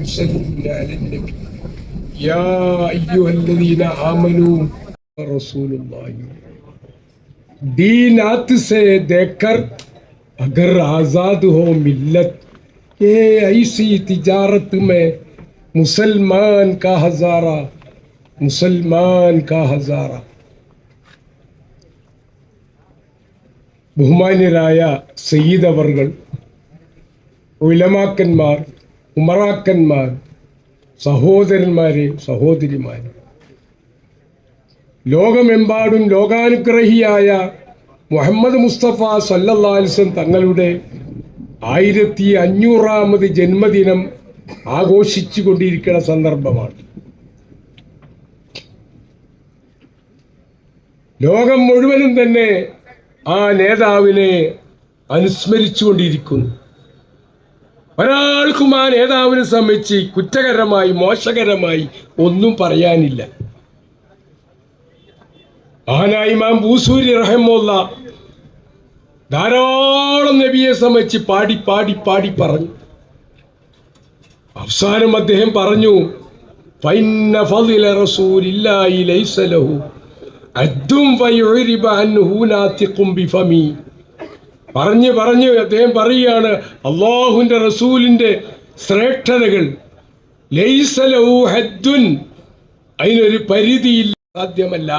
يصلون على النبي يا أيها الذين آمنوا رسول الله दीनात से देखकर अगर आज़ाद हो मिल्लत ये ऐसी तिजारत में मुसलमान का हज़ारा ബഹുമാന്യരായ സയ്യിദ് അവർകൾ, ഉലമാക്കന്മാർ, ഉമറാക്കന്മാർ, സഹോദരന്മാരെ, സഹോദരിമാരെ, ലോകമെമ്പാടും ലോകാനുഗ്രഹിയായ മുഹമ്മദ് മുസ്തഫ സല്ലല്ലാഹു അലൈഹി വസല്ലം തങ്ങളുടെ 1500ാമത് ജന്മദിനം ആഘോഷിച്ചു കൊണ്ടിരിക്കുന്ന സന്ദർഭമാണ്. ലോകം മുഴുവനും തന്നെ ആ നേതാവിനെ അനുസ്മരിച്ചുകൊണ്ടിരിക്കുന്നു. ഒരാൾക്കും ആ നേതാവിനെ സംബന്ധിച്ച് കുറ്റകരമായി മോശകരമായി ഒന്നും പറയാനില്ല. മഹാനായ ഇമാം ബൂസൂരി റഹിമഹുല്ലാ ധാരാളം നബിയെ സംബന്ധിച്ച് പാടി പാടി പാടി പറഞ്ഞു. അവസാനം അദ്ദേഹം പറഞ്ഞു, ഫഇന്ന ഫളില റസൂലില്ലാഹി ലൈസ ലഹു അദ്ദും ഫയുരിബ അൻഹു നാതിഖും ബിഫമി. പറഞ്ഞു അദ്ദേഹം പറയുകയാണ്, അല്ലാഹുവിൻ്റെ റസൂലിൻ്റെ ശ്രേഷ്ഠതകൾ ലൈസ ലഹു ഹദ്ദുൻ, അതിനൊരു പരിധിയില്ല, സാധ്യമല്ല.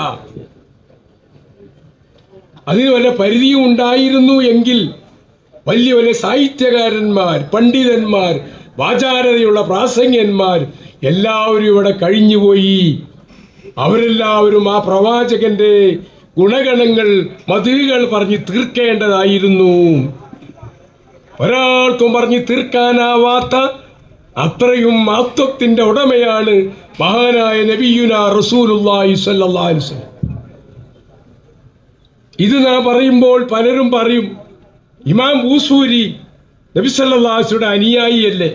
അതിന് വല്ല പരിധിയും ഉണ്ടായിരുന്നു എങ്കിൽ വലിയ വലിയ സാഹിത്യകാരന്മാർ, പണ്ഡിതന്മാർ, വാചാരതയുള്ള പ്രാസംഗ്യന്മാർ എല്ലാവരും ഇവിടെ കഴിഞ്ഞുപോയി. അവരെല്ലാവരും ആ പ്രവാചകന്റെ ഗുണഗണങ്ങൾ, മധുകൾ പറഞ്ഞ് തീർക്കേണ്ടതായിരുന്നു. ഒരാൾക്കും പറഞ്ഞ് തീർക്കാനാവാത്ത അത്രയും മഹത്വത്തിന്റെ ഉടമയാണ് മഹാനായ നബിയുനാ റസൂലുള്ളാഹി സ്വല്ലല്ലാഹു അലൈഹി വസല്ലം. ഇത് നാം പറയുമ്പോൾ പലരും പറയും, ഇമാം ബൂസൂരി നബി സല്ലല്ലാഹു അലൈഹി വസല്ലം അനുയായിയല്ലേ?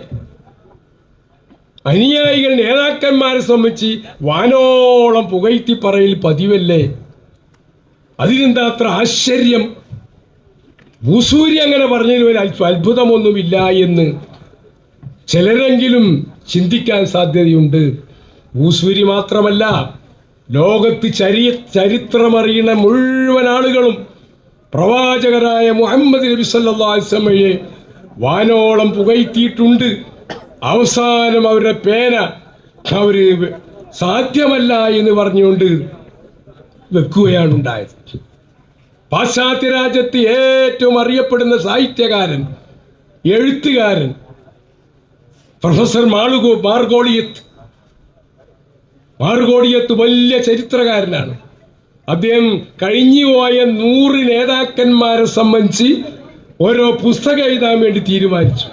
അനുയായികൾ നേതാക്കന്മാരെ സംബന്ധിച്ച് വാനോളം പുകഴ്ത്തി പറയൽ പതിവല്ലേ? അതിനെന്താ അത്ര ആശ്ചര്യം? ബൂസൂരി അങ്ങനെ പറഞ്ഞതിൽ ഒരു അത്ഭുതമൊന്നുമില്ല എന്ന് ചിലരെങ്കിലും ചിന്തിക്കാൻ സാധ്യതയുണ്ട്. ബൂസൂരി മാത്രമല്ല, ലോകത്ത് ചരിത്രമറിയുന്ന മുഴുവൻ ആളുകളും പ്രവാചകരായ മുഹമ്മദ് നബി സല്ലല്ലാഹു അലൈഹി വസല്ലമയെ വാനോളം പുകഴ്ത്തിയിട്ടുണ്ട്. അവസാനം അവരുടെ പേന അവര് സാധ്യമല്ല എന്ന് പറഞ്ഞുകൊണ്ട് വെക്കുകയാണ് ഉണ്ടായത്. പാശ്ചാത്യ രാജ്യത്ത് ഏറ്റവും അറിയപ്പെടുന്ന സാഹിത്യകാരൻ, എഴുത്തുകാരൻ പ്രൊഫസർ മാർഗോളിയത്ത് വലിയ ചരിത്രകാരനാണ്. അദ്ദേഹം കഴിഞ്ഞുപോയ 100 നേതാക്കന്മാരെ സംബന്ധിച്ച് ഓരോ പുസ്തകം എഴുതാൻ വേണ്ടി തീരുമാനിച്ചു.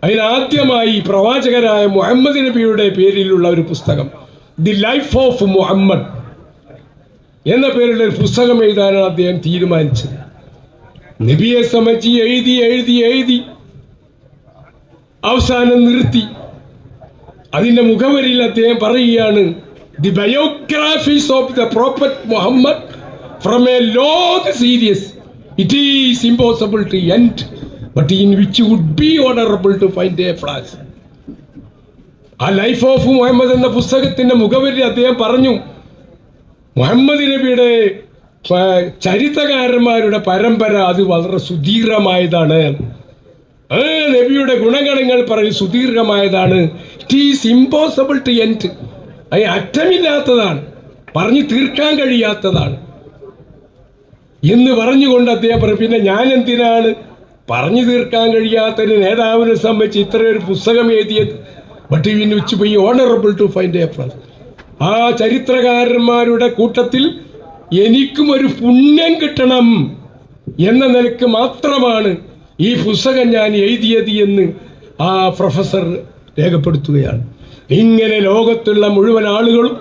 അതിനാദ്യമായി പ്രവാചകരായ മുഹമ്മദ് നബിയുടെ പേരിലുള്ള ഒരു പുസ്തകം, ദി ലൈഫ് ഓഫ് മുഹമ്മദ് എന്ന പേരിലുള്ള ഒരു പുസ്തകം എഴുതാനാണ് അദ്ദേഹം തീരുമാനിച്ചത്. നബിയെ സംബന്ധിച്ച് എഴുതി അവസാനം നിർത്തി. അതിന്റെ മുഖവരിയിൽ അദ്ദേഹം പറയുകയാണ്, the biographies of the prophet Muhammad from a long series, it is impossible to end but in which would be honourable to find a flaws. ആ ലൈഫ് ഓഫ് മുഹമ്മദ് എന്ന പുസ്തകത്തിന്റെ മുഖവരിൽ അദ്ദേഹം പറഞ്ഞു, മുഹമ്മദ് നബിയുടെ ചരിത്രകാരന്മാരുടെ പരമ്പര അത് വളരെ സുദീർഘമായതാണ്. നബിയുടെ ഗുണഗണങ്ങൾ പറഞ്ഞ് സുദീർഘമായതാണ്. It is impossible to end, അത് അറ്റമില്ലാത്തതാണ്, പറഞ്ഞു തീർക്കാൻ കഴിയാത്തതാണ് എന്ന് പറഞ്ഞുകൊണ്ട് അദ്ദേഹം പറഞ്ഞു, പിന്നെ ഞാൻ എന്തിനാണ് പറഞ്ഞു തീർക്കാൻ കഴിയാത്തൊരു നേതാവിനെ സംബന്ധിച്ച് ഇത്രയൊരു പുസ്തകം എഴുതിയത്? But in which be honourable to find a flaws. ആ ചരിത്രകാരന്മാരുടെ കൂട്ടത്തിൽ എനിക്കും ഒരു പുണ്യം കിട്ടണം എന്ന നിലക്ക് മാത്രമാണ് ഈ പുസ്തകം ഞാൻ എഴുതിയത് എന്ന് ആ പ്രൊഫസർ രേഖപ്പെടുത്തുകയാണ്. ഇങ്ങനെ ലോകത്തുള്ള മുഴുവൻ ആളുകളും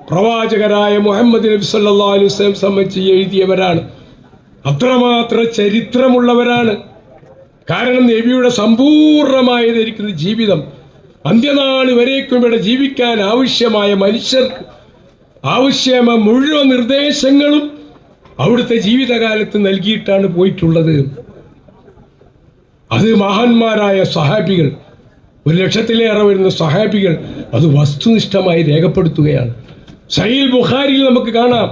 പ്രവാചകരായ മുഹമ്മദ് നബി സല്ലല്ലാഹു അലൈഹി വസല്ലം സംബന്ധിച്ച് എഴുതിയവരാണ്. അത്രമാത്രം ചരിത്രമുള്ളവരാണ്. കാരണം നബിയുടെ സമ്പൂർണമായിരിക്കുന്ന ജീവിതം അന്ത്യനാൾ വരേക്കും ഇവിടെ ജീവിക്കാൻ ആവശ്യമായ മനുഷ്യർക്ക് ആവശ്യമായ മുഴുവൻ നിർദ്ദേശങ്ങളും അവിടുത്തെ ജീവിതകാലത്ത് നൽകിയിട്ടാണ് പോയിട്ടുള്ളത്. അത് മഹാന്മാരായ സഹാബികൾ, 100,000-ലേറെ വരുന്ന സഹാബികൾ അത് വസ്തുനിഷ്ഠമായി രേഖപ്പെടുത്തുകയാണ്. സഹീഹ് ബുഖാരിയിൽ നമുക്ക് കാണാം,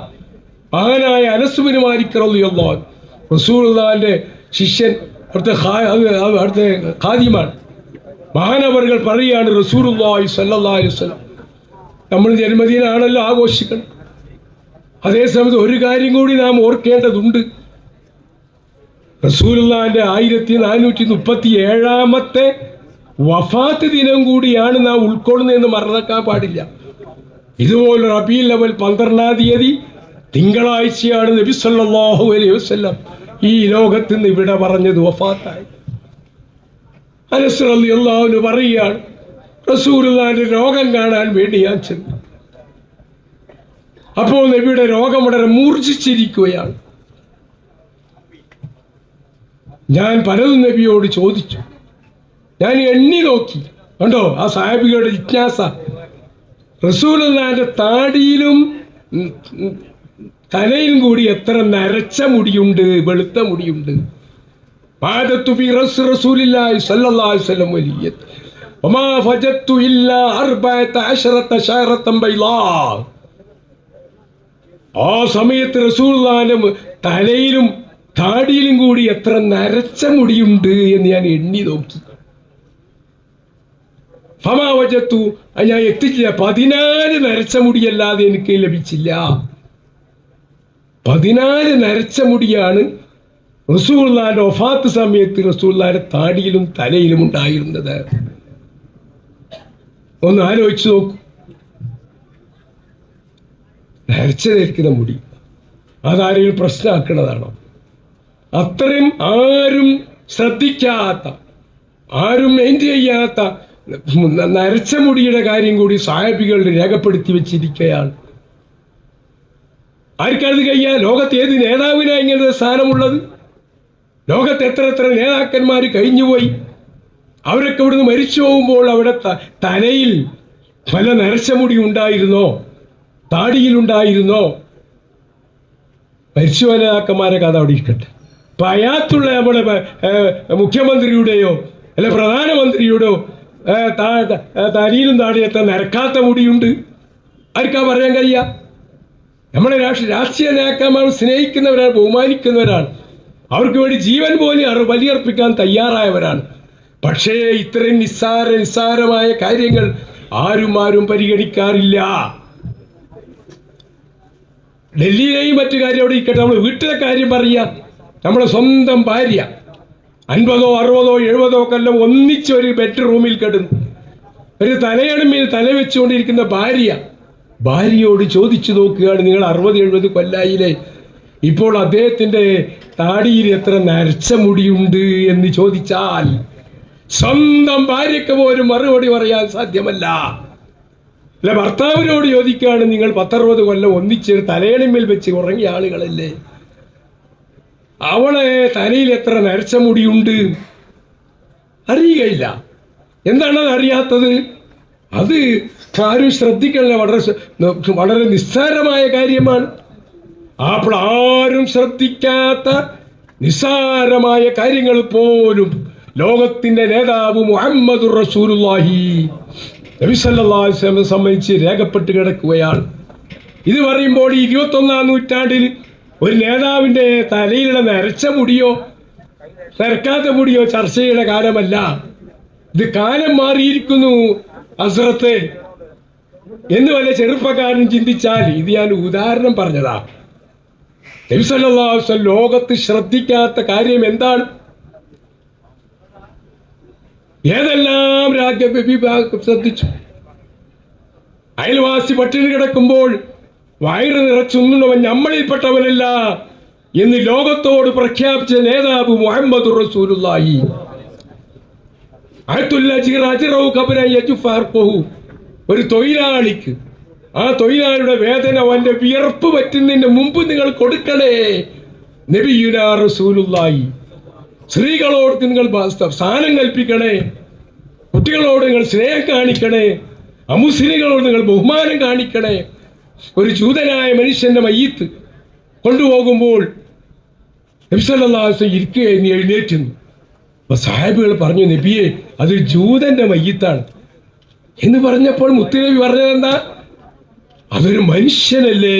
മഹാനായ അനസ് ബിൻ മാലിക് റളിയല്ലാഹു അൻഹു, റസൂലുള്ളാഹിന്റെ ശിഷ്യൻ, അവിടുത്തെ ഖാദിമാണ്, മഹാനവറുകൾ പറയുകയാണ്, റസൂലുള്ളാഹി സ്വല്ലല്ലാഹു അലൈഹി വസല്ലം നമ്മൾ ജന്മദിനാണല്ലോ ആഘോഷിക്കണം, അതേസമയത്ത് ഒരു കാര്യം കൂടി നാം ഓർക്കേണ്ടതുണ്ട്. റസൂലുള്ളാഹിന്റെ 1437-ാമത്തെ വഫാത്ത് ദിനം കൂടിയാണ് നാം ഉൾക്കൊള്ളുന്നതെന്ന് മറക്കാൻ പാടില്ല. ഇതുപോലെ റബീഉൽ അവ്വൽ 12-ാം തീയതി തിങ്കളാഴ്ചയാണ് നബി സല്ലല്ലാഹു അലൈഹി വസല്ലം ഈ ലോകത്ത് നിന്ന് ഇവിടെ പറഞ്ഞത്, വഫാത്തായി. അനസ് റളിയല്ലാഹു അൻഹു പറയുകയാണ്, റസൂലുള്ളാഹിന്റെ രോഗം കാണാൻ വേണ്ടി ഞാൻ ചെന്നു. അപ്പോൾ നബിയുടെ രോഗം വളരെ മൂർച്ഛിച്ചിരിക്കുകയാണ്. ഞാൻ പലതും നബിയോട് ചോദിച്ചു, ഞാൻ എണ്ണി നോക്കി. കണ്ടോ ആ സാഹിബികളുടെ ജിജ്ഞാസ. റസൂലുള്ളാഹിന്റെ താടിയിലും തലയിലും കൂടി എത്ര നരച്ച മുടിയുണ്ട്, വെളുത്ത മുടിയുണ്ട്. റസൂലുള്ളാഹി സ്വല്ലല്ലാഹു അലൈഹി വസല്ലം വലിയത് വമാ ഫജത്തു ഇല്ലാ 14 ശഅറത്തൻ ബൈളാ. ആ സമയത്ത് റസൂലുള്ളാഹിന്റെ തലയിലും താടിയിലും കൂടി എത്ര നരച്ച മുടിയുണ്ട് എന്ന് ഞാൻ എണ്ണി നോക്കി. ഫമാ വജത്തു, ഞാൻ എത്തിച്ചില്ല. 14 നരച്ച മുടിയല്ലാതെ എനിക്ക് ലഭിച്ചില്ല. 14 നരച്ച മുടിയാണ് റസൂലുള്ളാഹിന്റെ വഫാത്ത് സമയത്ത് റസൂലുള്ളാഹിന്റെ താടിയിലും തലയിലും ഉണ്ടായിരുന്നത്. ഒന്ന് ആലോചിച്ച് നോക്കൂ. നരച്ചതേൽക്കുന്ന മുടി അതാരെങ്കിലും പ്രശ്നമാക്കുന്നതാണോ? അത്രയും ആരും ശ്രദ്ധിക്കാത്ത, ആരും മെയിൻറ്റെയിൻ ചെയ്യാത്ത നരച്ച മുടിയുടെ കാര്യം കൂടി സാഹിബികൾ രേഖപ്പെടുത്തി വെച്ചിരിക്കുകയാണ്. ആർക്കത് കഴിയാ? ലോകത്ത് ഏത് നേതാവിനാ ഇങ്ങനൊരു സ്ഥാനമുള്ളത്? ലോകത്ത് എത്ര നേതാക്കന്മാർ കഴിഞ്ഞുപോയി. അവരൊക്കെ ഇവിടുന്ന് മരിച്ചു പോകുമ്പോൾ അവിടെ തലയിൽ പല നരച്ച മുടി ഉണ്ടായിരുന്നോ? താടിയിലുണ്ടായിരുന്നോ? മരിച്ചു പോയ നേതാക്കന്മാരെ കഥ അവിടെ ഇരിക്കട്ടെ. ഇപ്പം അയാത്തുള്ള നമ്മുടെ മുഖ്യമന്ത്രിയുടെയോ അല്ലെ പ്രധാനമന്ത്രിയുടെയോ തലയിലും താടിയെത്ത നരക്കാത്ത മുടിയുണ്ട്. ആർക്കാ പറയാൻ കഴിയുക? നമ്മുടെ രാഷ്ട്രീയ നേതാക്കന്മാർ സ്നേഹിക്കുന്നവരാണ്, ബഹുമാനിക്കുന്നവരാണ്, അവർക്ക് വേണ്ടി ജീവൻ പോലും ബലിയർപ്പിക്കാൻ തയ്യാറായവരാണ്. പക്ഷേ ഇത്രയും നിസ്സാരമായ കാര്യങ്ങൾ ആരും പരിഗണിക്കാറില്ല. ഡൽഹിയിലെയും മറ്റു കാര്യം അവിടെ ഇരിക്കട്ടെ, നമ്മൾ വീട്ടിലെ കാര്യം പറയാം. നമ്മുടെ സ്വന്തം ഭാര്യ 50, 60, 70 കൊല്ലം ഒന്നിച്ചൊരു ബെഡ്റൂമിൽ കിടന്നു ഒരു തലയണമേൽ തല വെച്ചുകൊണ്ടിരിക്കുന്ന ഭാര്യയോട് ചോദിച്ചു നോക്കുകയാണ്, നിങ്ങൾ 60, 70 കൊല്ലായില്ലേ, ഇപ്പോൾ അദ്ദേഹത്തിൻ്റെ താടിയിൽ എത്ര നരച്ച മുടിയുണ്ട് എന്ന് ചോദിച്ചാൽ സ്വന്തം ഭാര്യയ്ക്ക് പോലും മറുപടി പറയാൻ സാധ്യമല്ല. അല്ല, ഭർത്താവിനോട് ചോദിക്കുകയാണ്, നിങ്ങൾ 10, 60 കൊല്ലം ഒന്നിച്ച് തലയണിമേൽ വെച്ച് ഉറങ്ങിയ ആളുകളല്ലേ, അവളെ തലയിൽ എത്ര നരച്ച മുടിയുണ്ട് അറിയുകയില്ല. എന്താണത് അറിയാത്തത്? അത് ആരും ശ്രദ്ധിക്കണ വളരെ നിസ്സാരമായ കാര്യമാണ്. അപ്പോൾ ആരും ശ്രദ്ധിക്കാത്ത നിസ്സാരമായ കാര്യങ്ങൾ പോലും ലോകത്തിന്റെ നേതാവ് മുഹമ്മദുർ റസൂലുള്ളാഹി നബി സല്ലല്ലാഹു അലൈഹി വസല്ലം സംബന്ധിച്ച് രേഖപ്പെട്ട് കിടക്കുകയാണ്. ഇത് പറയുമ്പോൾ 21-ാം നൂറ്റാണ്ടിൽ ഒരു നേതാവിൻ്റെ തലയിലുള്ള നരച്ച മുടിയോ നരക്കാത്ത മുടിയോ ചർച്ച ചെയ്യുന്ന കാലമല്ല. ഇത് കാലം മാറിയിരിക്കുന്നു ഹസ്രത്തെ എന്ന് വല്ല ചെറുപ്പക്കാരൻ ചിന്തിച്ചാൽ, ഇത് ഞാൻ ഉദാഹരണം പറഞ്ഞതാ. നബി സല്ലല്ലാഹു അലൈഹി വസല്ലം ലോകത്ത് ശ്രദ്ധിക്കാത്ത കാര്യം എന്താണ്? ഏതെല്ലാം രാജ്യവിഭാഗം ശ്രദ്ധിച്ചു. അയൽവാസി പട്ടിണി കിടക്കുമ്പോൾ വയറ് നിറച്ചുണ്ണവൻ നമ്മളിൽപ്പെട്ടവനല്ല എന്ന് ലോകത്തോട് പ്രഖ്യാപിച്ച നേതാവ് മുഹമ്മദുർ റസൂലുള്ളാഹി. ഒരു തൊഴിലാളിക്ക് ആ തൊഴിലാളിയുടെ വേതന അവന്റെ വിയർപ്പ് പറ്റുന്നതിന് മുമ്പ് നിങ്ങൾ കൊടുക്കണേ. നബിയുനാ റസൂലുള്ളാഹി. സ്ത്രീകളോട് നിങ്ങൾ സ്ഥാനം കൽപ്പിക്കണേ, കുട്ടികളോട് നിങ്ങൾ സ്നേഹം കാണിക്കണേ, അമുസ്ലിങ്ങളോട് നിങ്ങൾ ബഹുമാനം കാണിക്കണേ. ഒരു ജൂതനായ മനുഷ്യന്റെ മയ്യിത്ത് കൊണ്ടുപോകുമ്പോൾ നബി സല്ലല്ലാഹു അലൈഹി വസല്ലം ഇരിക്കുകയെന്ന് എഴുന്നേറ്റുന്നു. അപ്പൊ സാഹിബുകൾ പറഞ്ഞു, നബിയെ അത് ജൂതന്റെ മയ്യിത്താണ് എന്ന് പറഞ്ഞപ്പോൾ മുത്തുനബി പറഞ്ഞതെന്താ? അതൊരു മനുഷ്യനല്ലേ,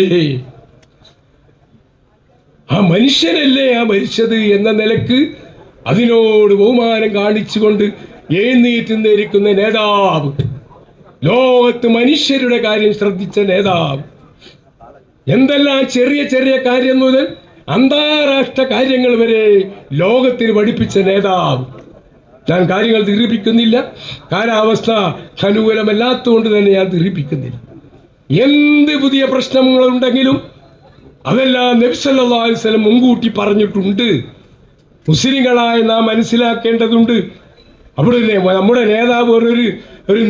ആ മനുഷ്യനല്ലേ ആ മരിച്ചത് എന്ന നിലക്ക് അതിനോട് ബഹുമാനം കാണിച്ചുകൊണ്ട് എഴുന്നേറ്റുന്നിരിക്കുന്ന നേതാവ്, ലോകത്ത് മനുഷ്യരുടെ കാര്യം ശ്രദ്ധിച്ച നേതാവ്, എന്തെല്ലാം ചെറിയ ചെറിയ കാര്യം മുതൽ അന്താരാഷ്ട്ര കാര്യങ്ങൾ വരെ ലോകത്തിന് പഠിപ്പിച്ച നേതാവ്. ഞാൻ കാര്യങ്ങൾ ദീർഘിപ്പിക്കുന്നില്ല, കാലാവസ്ഥ അനുകൂലമല്ലാത്തതുകൊണ്ട് തന്നെ ഞാൻ ദീർഘിപ്പിക്കുന്നില്ല. എന്ത് പുതിയ പ്രശ്നങ്ങളുണ്ടെങ്കിലും അതെല്ലാം നബി സല്ലല്ലാഹു അലൈഹി വസല്ലം മുൻകൂട്ടി പറഞ്ഞിട്ടുണ്ട്. മുസ്ലിങ്ങളായ നാം മനസ്സിലാക്കേണ്ടതുണ്ട്. അവിടെ നമ്മുടെ നേതാവ് ഒരു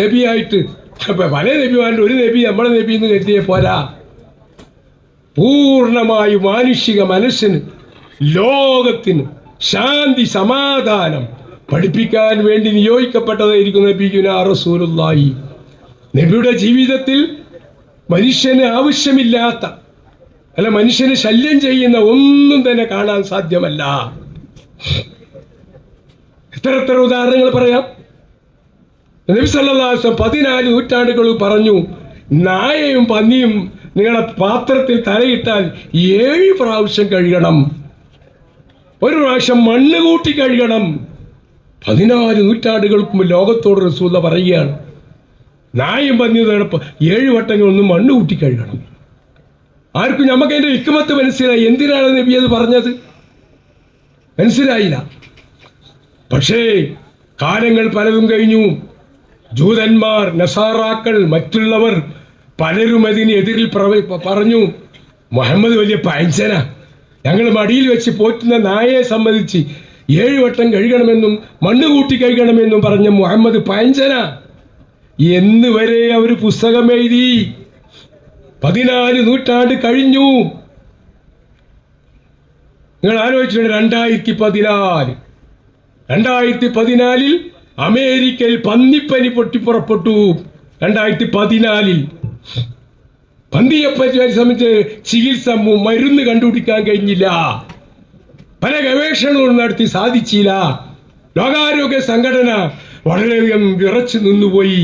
നബിയായിട്ട് പല നബിമാരുടെ ഒരു നബി നമ്മുടെ നബി എന്ന് കരുതിയേ പോരാ. പൂർണ്ണമായി മാനുഷിക മനസ്സിന്, ലോകത്തിന് ശാന്തി സമാധാനം പഠിപ്പിക്കാൻ വേണ്ടി നിയോഗിക്കപ്പെട്ടതായിരിക്കും നബിയുനാ റസൂലുള്ളാഹി. നബിയുടെ ജീവിതത്തിൽ മനുഷ്യന് ആവശ്യമില്ലാത്ത, അല്ല മനുഷ്യന് ശല്യം ചെയ്യുന്ന ഒന്നും തന്നെ കാണാൻ സാധ്യമല്ല. എത്ര ഉദാഹരണങ്ങൾ പറയാം. നബി സല്ലല്ലാഹു അലൈഹി വസല്ലം 14 നൂറ്റാണ്ടുകൾ പറഞ്ഞു, നായയും പന്നിയും നിങ്ങളുടെ പാത്രത്തിൽ തലയിട്ടാൽ 7 പ്രാവശ്യം കഴുകണം, ഒരു പ്രാവശ്യം മണ്ണ് കൂട്ടി കഴുകണം. 14 നൂറ്റാണ്ടുകൾക്ക് മുമ്പ് ലോകത്തോട് റസൂൽ പറയുകയാണ്, നായും പന്നിയും 7 വട്ടങ്ങളൊന്നും മണ്ണ് കൂട്ടി കഴുകണം. ആർക്കും നമുക്ക് അതിന്റെ ഹിക്മത്ത് മനസ്സിലായി. എന്തിനാണ് നബി അത് പറഞ്ഞത് മനസ്സിലായില്ല. പക്ഷേ കാലങ്ങൾ പലതും കഴിഞ്ഞു. ജൂതന്മാർ, നസാറാക്കൾ, മറ്റുള്ളവർ പലരും അതിനെതിരിൽ പറഞ്ഞു, മുഹമ്മദ് വലിയ പഴഞ്ചന, ഞങ്ങൾ മടിയിൽ വെച്ച് പോറ്റുന്ന നായയെ സംബന്ധിച്ച് 7 വട്ടം കഴുകണമെന്നും മണ്ണ് കൂട്ടി കഴുകണമെന്നും പറഞ്ഞ മുഹമ്മദ് പഴഞ്ചന എന്ന് വരെ അവർ പുസ്തകം എഴുതി. 14 നൂറ്റാണ്ട് കഴിഞ്ഞു. നിങ്ങൾ ആലോചിച്ചിട്ടുണ്ട്. 2014 അമേരിക്കയിൽ പന്നിപ്പനി പൊട്ടിപ്പുറപ്പെട്ടു. 2014 പന്നിയെപ്പറ്റി സംബന്ധിച്ച് ചികിത്സ, മരുന്ന് കണ്ടുപിടിക്കാൻ കഴിഞ്ഞില്ല. പല ഗവേഷണങ്ങളും നടത്തി സാധിച്ചില്ല. ലോകാരോഗ്യ സംഘടന വളരെയധികം വിറച്ചു നിന്നുപോയി.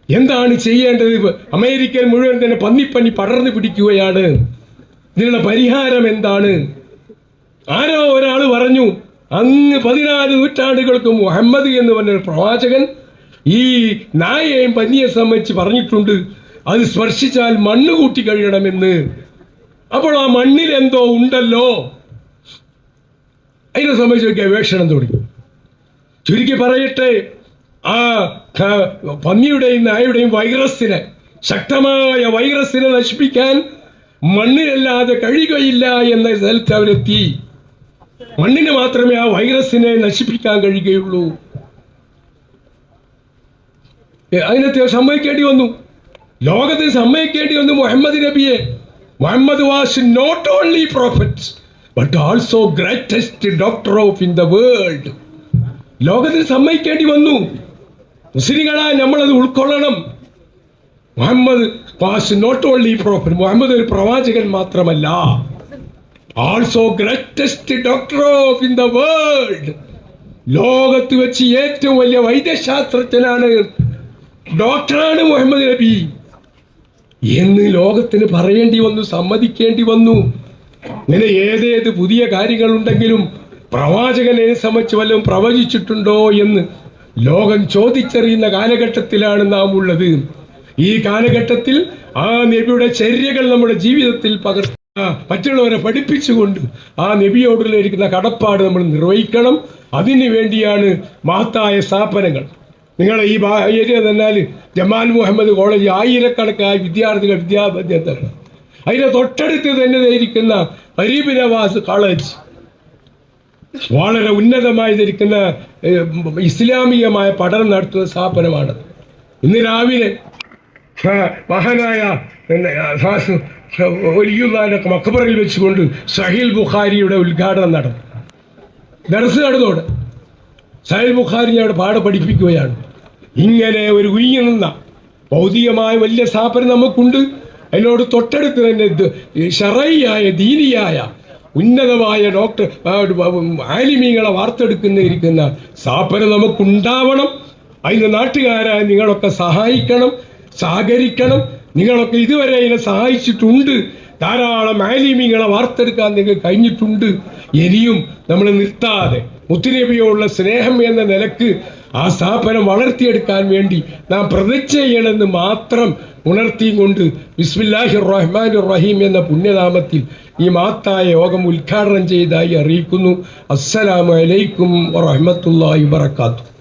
എന്താണ് ചെയ്യേണ്ടത്? അമേരിക്കയിൽ മുഴുവൻ തന്നെ പന്നിപ്പനി പടർന്നു പിടിക്കുകയാണ്. ഇതിനുള്ള പരിഹാരം എന്താണ്? ആരോ ഒരാൾ പറഞ്ഞു, അങ്ങ് 14 നൂറ്റാണ്ടുകൾക്ക് മുഹമ്മദ് എന്ന് പറഞ്ഞ പ്രവാചകൻ ഈ നായയെയും പന്നിയെ സംബന്ധിച്ച് പറഞ്ഞിട്ടുണ്ട്, അത് സ്പർശിച്ചാൽ മണ്ണ് കൂട്ടി കഴുകണമെന്ന്. അപ്പോൾ ആ മണ്ണിൽ എന്തോ ഉണ്ടല്ലോ, അതിനെ സംബന്ധിച്ച് ഗവേഷണം തുടങ്ങി. ചുരുക്കി പറയട്ടെ, ആ പന്നിയുടെയും നായയുടെയും വൈറസിനെ, ശക്തമായ വൈറസിനെ നശിപ്പിക്കാൻ മണ്ണിലല്ലാതെ കഴിയുകയില്ല എന്ന സ്ഥലത്ത് അവരെത്തി. മണ്ണിന് മാത്രമേ ആ വൈറസിനെ നശിപ്പിക്കാൻ കഴിയുകയുള്ളൂ. അതിനെ സമ്മതിക്കേണ്ടി വന്നു, ലോകത്തിന് സമ്മതിക്കേണ്ടി വന്നു മുഹമ്മദ് നബിയെ. Muhammad was not only prophet but also greatest doctor of in the world. ലോകത്തിന് സമ്മതിക്കേണ്ടി വന്നു. മുസ്ലിങ്ങളായ നമ്മളത് ഉൾക്കൊള്ളണം. Muhammad was not only prophet, Muhammad ഒരു പ്രവാചകൻ മാത്രമല്ല, also greatest doctor of in the world. ലോകത്ത് വെച്ച് ഏറ്റവും വലിയ വൈദ്യശാസ്ത്രജ്ഞനാണ്, ഡോക്ടറാണ് മുഹമ്മദ് നബി എന്ന് ലോകത്തിന് പറയേണ്ടി വന്നു, സമ്മതിക്കേണ്ടി വന്നു. ഇങ്ങനെ ഏതേത് പുതിയ കാര്യങ്ങളുണ്ടെങ്കിലും പ്രവാചകനെ സംബന്ധിച്ച് വല്ലതും പ്രവചിച്ചിട്ടുണ്ടോ എന്ന് ലോകം ചോദിച്ചറിയുന്ന കാലഘട്ടത്തിലാണ് നാം ഉള്ളത്. ഈ കാലഘട്ടത്തിൽ ആ നബിയുടെ ചര്യകൾ നമ്മുടെ ജീവിതത്തിൽ മറ്റുള്ളവരെ പഠിപ്പിച്ചുകൊണ്ട് ആ നബിയോടുള്ള ഇരിക്കുന്ന കടപ്പാട് നമ്മൾ നിർവഹിക്കണം. അതിനു വേണ്ടിയാണ് മഹത്തായ സ്ഥാപനങ്ങൾ. നിങ്ങളെ ഈ ഏരിയ തന്നാൽ ജമാൽ മുഹമ്മദ് കോളേജ് ആയിരക്കണക്കായ വിദ്യാർത്ഥികൾ വിദ്യാഭ്യാസമാണ്. അതിൻ്റെ തൊട്ടടുത്ത് തന്നെ ഇരിക്കുന്ന ഗരീബ് നവാസ് കോളേജ് വളരെ ഉന്നതമായിരിക്കുന്ന ഇസ്ലാമികമായ പഠനം നടത്തുന്ന സ്ഥാപനമാണ്. ഇന്ന് രാവിലെ മഹാനായ വലിയുള്ളാന്റെ മക്ബറിൽ വെച്ചുകൊണ്ട് സഹീൽ ബുഖാരിയുടെ ഉദ്ഘാടനം നടന്നു. ദർസ് നടന്നോട് സഹീൽ ബുഖാരി അവിടെ പാഠം പഠിപ്പിക്കുകയാണ്. ഇങ്ങനെ ഒരു ഉയർന്നു നിന്ന ഭൗതികമായ വലിയ സ്ഥാപനം നമുക്കുണ്ട്. അതിനോട് തൊട്ടടുത്ത് തന്നെ ശറയ്യായ ദീനിയായ ഉന്നതമായ ആലിമീങ്ങളെ വാർത്തെടുക്കുന്ന സ്ഥാപനം നമുക്കുണ്ടാവണം. അതിന് നാട്ടുകാരായ നിങ്ങളൊക്കെ സഹായിക്കണം, സഹകരിക്കണം. നിങ്ങളൊക്കെ ഇതുവരെ അതിനെ സഹായിച്ചിട്ടുണ്ട്. ധാരാളം ആലിമീങ്ങളെ വാർത്തെടുക്കാൻ നിങ്ങൾക്ക് കഴിഞ്ഞിട്ടുണ്ട്. ഇനിയും നമ്മൾ നിർത്താതെ മുത്തുനബിയോടുള്ള സ്നേഹം എന്ന നിലക്ക് ആ സ്ഥാപനം വളർത്തിയെടുക്കാൻ വേണ്ടി നാം പ്രതിജ്ഞ ചെയ്യണമെന്ന് മാത്രം ഉണർത്തിയും കൊണ്ട് ബിസ്മില്ലാഹിർ റഹ്മാനിർ റഹീം എന്ന പുണ്യനാമത്തിൽ ഈ മഹത്തായ യോഗം ഉദ്ഘാടനം ചെയ്തതായി അറിയിക്കുന്നു. അസ്സലാമു അലൈക്കും വറഹ്മത്തുള്ളാഹി വബറകാതുഹു.